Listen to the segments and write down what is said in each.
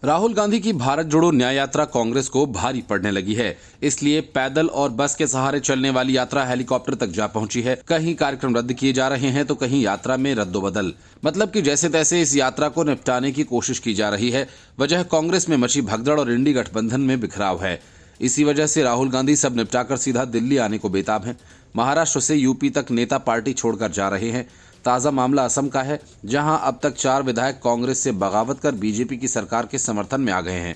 राहुल गांधी की भारत जोड़ो न्याय यात्रा कांग्रेस को भारी पड़ने लगी है। इसलिए पैदल और बस के सहारे चलने वाली यात्रा हेलीकॉप्टर तक जा पहुंची है। कहीं कार्यक्रम रद्द किए जा रहे हैं तो कहीं यात्रा में रद्दोबदल, मतलब कि जैसे तैसे इस यात्रा को निपटाने की कोशिश की जा रही है। वजह कांग्रेस में मची भगदड़ और इंडी गठबंधन में बिखराव है। इसी वजह से राहुल गांधी सब निपटाकर सीधा दिल्ली आने को बेताब हैं। महाराष्ट्र से यूपी तक नेता पार्टी छोड़कर जा रहे हैं। ताजा मामला असम का है, जहां अब तक 4 विधायक कांग्रेस से बगावत कर बीजेपी की सरकार के समर्थन में आ गए हैं।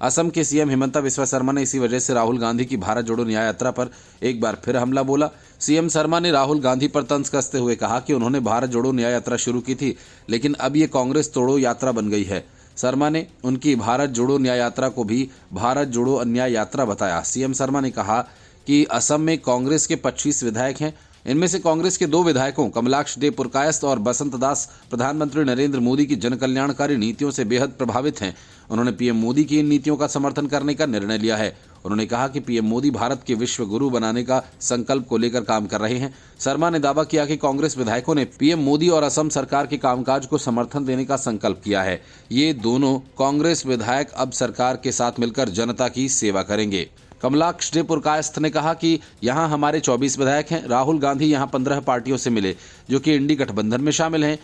असम के सीएम हिमंता बिस्वा शर्मा ने इसी वजह से राहुल गांधी की भारत जोड़ो न्याय यात्रा पर एक बार फिर हमला बोला। सीएम शर्मा ने राहुल गांधी पर तंज कसते हुए कहा कि उन्होंने भारत जोड़ो न्याय यात्रा शुरू की थी, लेकिन अब ये कांग्रेस तोड़ो यात्रा बन गई है। शर्मा ने उनकी भारत जोड़ो न्याय यात्रा को भी भारत जोड़ो अन्याय यात्रा बताया। सीएम शर्मा ने कहा कि असम में कांग्रेस के 25 विधायक हैं। इनमें से कांग्रेस के 2 विधायकों कमलाक्ष दे पुरकायस्थ और बसंत दास प्रधानमंत्री नरेंद्र मोदी की जनकल्याणकारी नीतियों से बेहद प्रभावित हैं। उन्होंने पीएम मोदी की इन नीतियों का समर्थन करने का निर्णय लिया है। उन्होंने कहा कि पीएम मोदी भारत के विश्व गुरु बनाने का संकल्प को लेकर काम कर रहे हैं। शर्मा ने दावा किया कि कांग्रेस विधायकों ने पीएम मोदी और असम सरकार के कामकाज को समर्थन देने का संकल्प किया है। ये दोनों कांग्रेस विधायक अब सरकार के साथ मिलकर जनता की सेवा करेंगे। कमलाक्ष दे पुरकायस्थ ने कहा कि यहां हमारे 24 विधायक हैं। राहुल गांधी यहां 15 पार्टियों से मिले जो कि इंडी गठबंधन में शामिल हैं।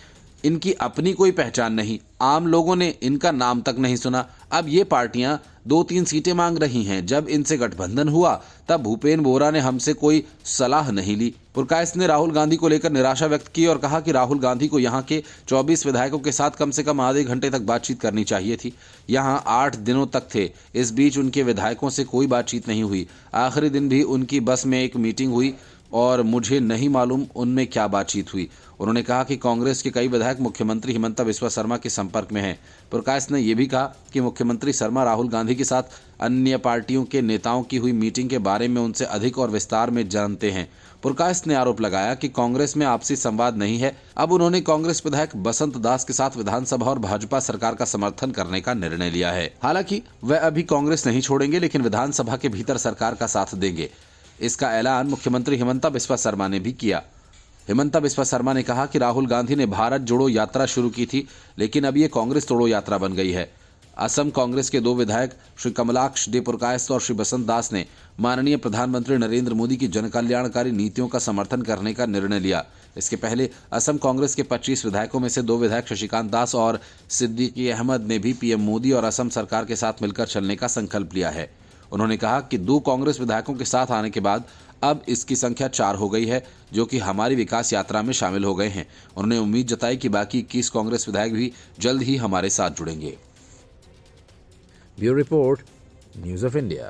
इनकी अपनी कोई पहचान नहीं, आम लोगों ने इनका नाम तक नहीं सुना। अब ये पार्टियां 2-3 सीटें मांग रही हैं। जब इनसे गठबंधन हुआ तब भूपेन बोरा ने हमसे कोई सलाह नहीं ली। पुरकायस्थ ने राहुल गांधी को लेकर निराशा व्यक्त की और कहा कि राहुल गांधी को यहां के 24 विधायकों के साथ कम से कम आधे घंटे तक बातचीत करनी चाहिए थी। यहां 8 दिनों तक थे। इस बीच उनके विधायकों से कोई बातचीत नहीं हुई। आखिरी दिन भी उनकी बस में एक मीटिंग हुई और मुझे नहीं मालूम उनमें क्या बातचीत हुई। उन्होंने कहा कि कांग्रेस के कई विधायक मुख्यमंत्री हिमंता बिस्वा शर्मा के संपर्क में हैं। पुरकायस्थ ने यह भी कहा कि मुख्यमंत्री शर्मा राहुल गांधी के साथ अन्य पार्टियों के नेताओं की हुई मीटिंग के बारे में उनसे अधिक और विस्तार में जानते हैं। पुरकायस्थ ने आरोप लगाया कि कांग्रेस में आपसी संवाद नहीं है। अब उन्होंने कांग्रेस विधायक बसंत दास के साथ विधानसभा और भाजपा सरकार का समर्थन करने का निर्णय लिया है। हालांकि वह अभी कांग्रेस नहीं छोड़ेंगे, लेकिन विधानसभा के भीतर सरकार का साथ देंगे। इसका ऐलान मुख्यमंत्री हिमंता बिस्वा शर्मा ने भी किया। हिमंता बिस्वा शर्मा ने कहा कि राहुल गांधी ने भारत जोड़ो यात्रा शुरू की थी, लेकिन अब ये कांग्रेस तोड़ो यात्रा बन गई है। असम कांग्रेस के 2 विधायक श्री कमलाक्ष दे पुरकायस्थ और श्री बसंत दास ने माननीय प्रधानमंत्री नरेंद्र मोदी की जनकल्याणकारी नीतियों का समर्थन करने का निर्णय लिया। इसके पहले असम कांग्रेस के 25 विधायकों में से 2 विधायक शशिकांत दास और सिद्दीकी अहमद ने भी पीएम मोदी और असम सरकार के साथ मिलकर चलने का संकल्प लिया है। उन्होंने कहा कि 2 कांग्रेस विधायकों के साथ आने के बाद अब इसकी संख्या 4 हो गई है, जो कि हमारी विकास यात्रा में शामिल हो गए हैं। उन्होंने उम्मीद जताई कि बाकी 21 कांग्रेस विधायक भी जल्द ही हमारे साथ जुड़ेंगे। Bureau report, news of India.